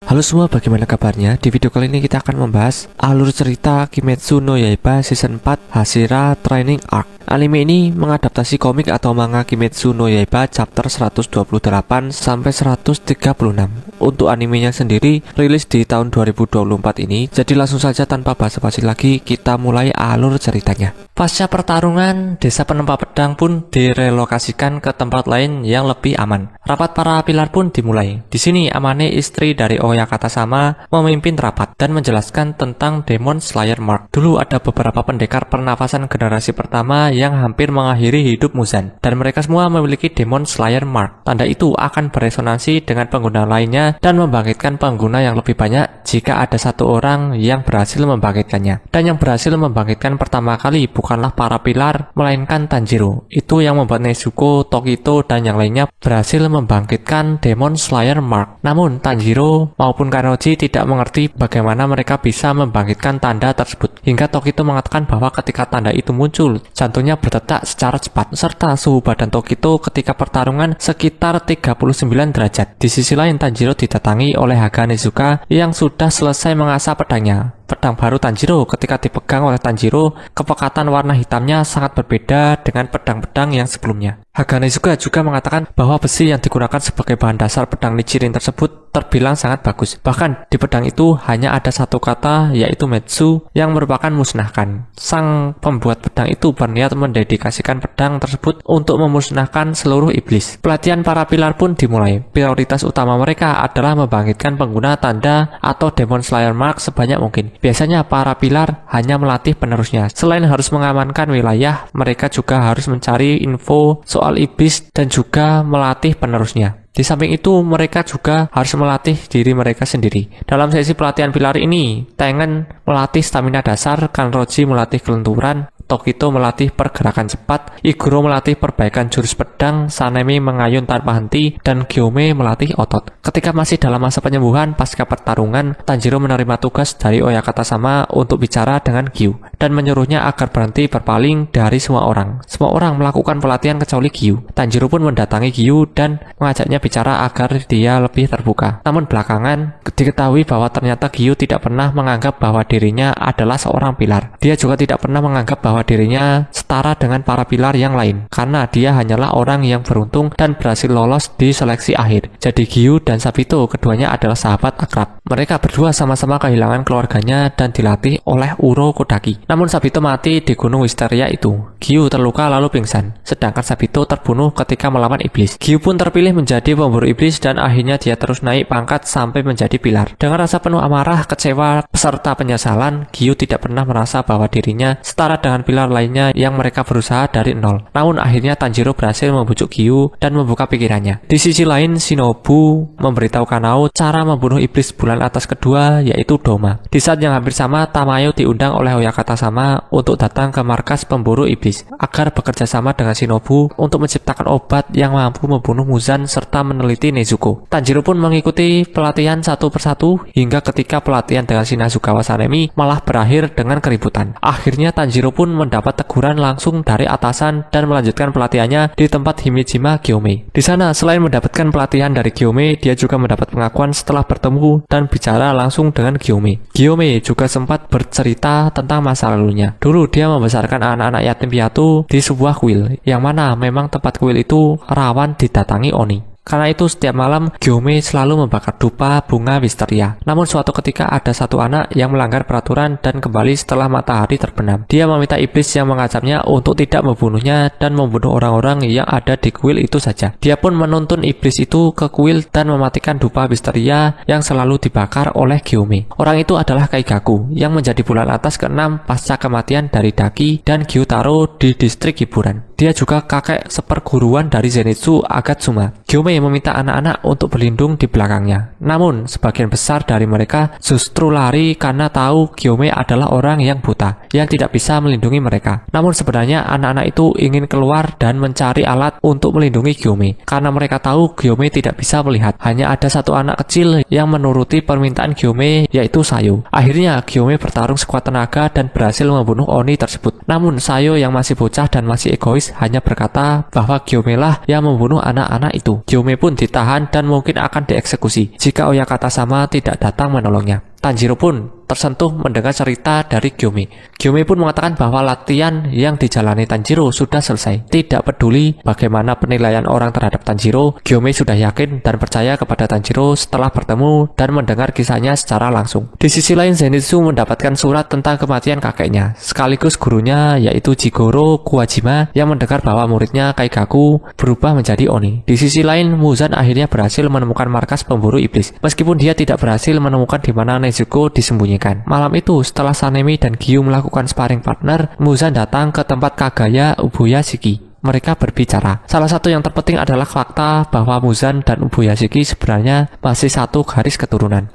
Halo semua, bagaimana kabarnya? Di video kali ini kita akan membahas alur cerita Kimetsu no Yaiba Season 4 Hashira Training Arc. Anime ini mengadaptasi komik atau manga Kimetsu no Yaiba chapter 128 sampai 136. Untuk animenya sendiri rilis di tahun 2024 ini. Jadi langsung saja tanpa basa-basi lagi kita mulai alur ceritanya. Pasca pertarungan, desa penempa pedang pun direlokasikan ke tempat lain yang lebih aman. Rapat para pilar pun dimulai. Di sini Amane, istri dari Oyakata Sama, memimpin rapat dan menjelaskan tentang Demon Slayer Mark. Dulu ada beberapa pendekar pernafasan generasi pertama yang hampir mengakhiri hidup Muzan, dan mereka semua memiliki Demon Slayer Mark. Tanda itu akan beresonansi dengan pengguna lainnya dan membangkitkan pengguna yang lebih banyak jika ada satu orang yang berhasil membangkitkannya. Dan yang berhasil membangkitkan pertama kali bukanlah para pilar, melainkan Tanjiro. Itu yang membuat Nezuko, Tokito, dan yang lainnya berhasil membangkitkan Demon Slayer Mark. Namun Tanjiro maupun Kanroji tidak mengerti bagaimana mereka bisa membangkitkan tanda tersebut. Hingga Tokito mengatakan bahwa ketika tanda itu muncul, jantungnya berdetak secara cepat, serta suhu badan Tokito ketika pertarungan sekitar 39 derajat. Di sisi lain, Tanjiro didatangi oleh Haga Nezuka yang sudah selesai mengasah pedangnya. Pedang baru Tanjiro ketika dipegang oleh Tanjiro, kepekatan warna hitamnya sangat berbeda dengan pedang-pedang yang sebelumnya. Haga Nezuka juga mengatakan bahwa besi yang digunakan sebagai bahan dasar pedang Nichirin tersebut terbilang sangat bagus. Bahkan di pedang itu hanya ada satu kata, yaitu Metsu, yang merupakan musnahkan. Sang pembuat pedang itu berniat mendedikasikan pedang tersebut untuk memusnahkan seluruh iblis. Pelatihan para pilar pun dimulai. Prioritas utama mereka adalah membangkitkan pengguna tanda atau Demon Slayer Mark sebanyak mungkin. Biasanya para pilar hanya melatih penerusnya. Selain harus mengamankan wilayah, mereka juga harus mencari info soal iblis dan juga melatih penerusnya. Di samping itu, mereka juga harus melatih diri mereka sendiri. Dalam sesi pelatihan pilar ini, Tengen melatih stamina dasar, Kanroji melatih kelenturan, Tokito melatih pergerakan cepat, Iguro melatih perbaikan jurus pedang, Sanemi mengayun tanpa henti, dan Gyome melatih otot. Ketika masih dalam masa penyembuhan pasca pertarungan, Tanjiro menerima tugas dari Oyakata Sama untuk bicara dengan Gyu dan menyuruhnya agar berhenti berpaling dari semua orang. Semua orang melakukan pelatihan kecuali Gyu. Tanjiro pun mendatangi Gyu dan mengajaknya bicara agar dia lebih terbuka. Namun belakangan diketahui bahwa ternyata Gyu tidak pernah menganggap bahwa dirinya adalah seorang pilar. Dia juga tidak pernah menganggap bahwa dirinya setara dengan para pilar yang lain, karena dia hanyalah orang yang beruntung dan berhasil lolos di seleksi akhir. Jadi Gyu dan Sabito keduanya adalah sahabat akrab. Mereka berdua sama-sama kehilangan keluarganya dan dilatih oleh Uro Kodaki. Namun Sabito mati di Gunung Wisteria itu. Gyu terluka lalu pingsan, sedangkan Sabito terbunuh ketika melawan iblis. Gyu pun terpilih menjadi pemburu iblis dan akhirnya dia terus naik pangkat sampai menjadi pilar. Dengan rasa penuh amarah, kecewa, serta penyesalan, Gyu tidak pernah merasa bahwa dirinya setara dengan pilar lainnya yang mereka berusaha dari nol. Namun akhirnya Tanjiro berhasil membujuk Gyu dan membuka pikirannya. Di sisi lain, Shinobu memberitahu Kanao cara membunuh iblis bulan atas kedua, yaitu Doma. Di saat yang hampir sama, Tamayo diundang oleh Oyakata Sama untuk datang ke markas pemburu iblis agar bekerja sama dengan Shinobu untuk menciptakan obat yang mampu membunuh Muzan serta meneliti Nezuko. Tanjiro pun mengikuti pelatihan satu persatu hingga ketika pelatihan dengan Shinazukawa Sanemi malah berakhir dengan keributan. Akhirnya Tanjiro pun mendapat teguran langsung dari atasan dan melanjutkan pelatihannya di tempat Himejima Gyome. Di sana, selain mendapatkan pelatihan dari Gyome, dia juga mendapat pengakuan setelah bertemu dan bicara langsung dengan Gyome. Gyome juga sempat bercerita tentang masa lalunya. Dulu dia membesarkan anak-anak yatim piatu di sebuah kuil, yang mana memang tempat kuil itu rawan didatangi Oni. Karena itu setiap malam Gyome selalu membakar dupa bunga wisteria. Namun suatu ketika ada satu anak yang melanggar peraturan dan kembali setelah matahari terbenam. Dia meminta iblis yang mengancamnya untuk tidak membunuhnya dan membunuh orang-orang yang ada di kuil itu saja. Dia pun menuntun iblis itu ke kuil dan mematikan dupa wisteria yang selalu dibakar oleh Gyome. Orang itu adalah Kaigaku yang menjadi bulan atas ke-6 pasca kematian dari Daki dan Gyutaro di distrik hiburan. Dia juga kakek seperguruan dari Zenitsu Agatsuma. Gyome meminta anak-anak untuk berlindung di belakangnya. Namun, sebagian besar dari mereka justru lari karena tahu Gyome adalah orang yang buta, yang tidak bisa melindungi mereka. Namun sebenarnya anak-anak itu ingin keluar dan mencari alat untuk melindungi Gyome, karena mereka tahu Gyome tidak bisa melihat. Hanya ada satu anak kecil yang menuruti permintaan Gyome, yaitu Sayo. Akhirnya Gyome bertarung sekuat tenaga dan berhasil membunuh Oni tersebut. Namun Sayo yang masih bocah dan masih egois hanya berkata bahwa Gyome lah yang membunuh anak-anak itu. Gyome pun ditahan dan mungkin akan dieksekusi jika Oyakata sama tidak datang menolongnya. Tanjiro pun tersentuh mendengar cerita dari Gyome. Gyome pun mengatakan bahwa latihan yang dijalani Tanjiro sudah selesai. Tidak peduli bagaimana penilaian orang terhadap Tanjiro, Gyome sudah yakin dan percaya kepada Tanjiro setelah bertemu dan mendengar kisahnya secara langsung. Di sisi lain, Zenitsu mendapatkan surat tentang kematian kakeknya, sekaligus gurunya yaitu Jigoro Kuwajima yang mendengar bahwa muridnya Kaigaku berubah menjadi Oni. Di sisi lain, Muzan akhirnya berhasil menemukan markas pemburu iblis, meskipun dia tidak berhasil menemukan di mana Nezuko disembunyikan. Malam itu, setelah Sanemi dan Giyu melakukan sparring partner, Muzan datang ke tempat Kagaya Ubuya Shiki. Mereka berbicara. Salah satu yang terpenting adalah fakta bahwa Muzan dan Ubuya Shiki sebenarnya masih satu garis keturunan.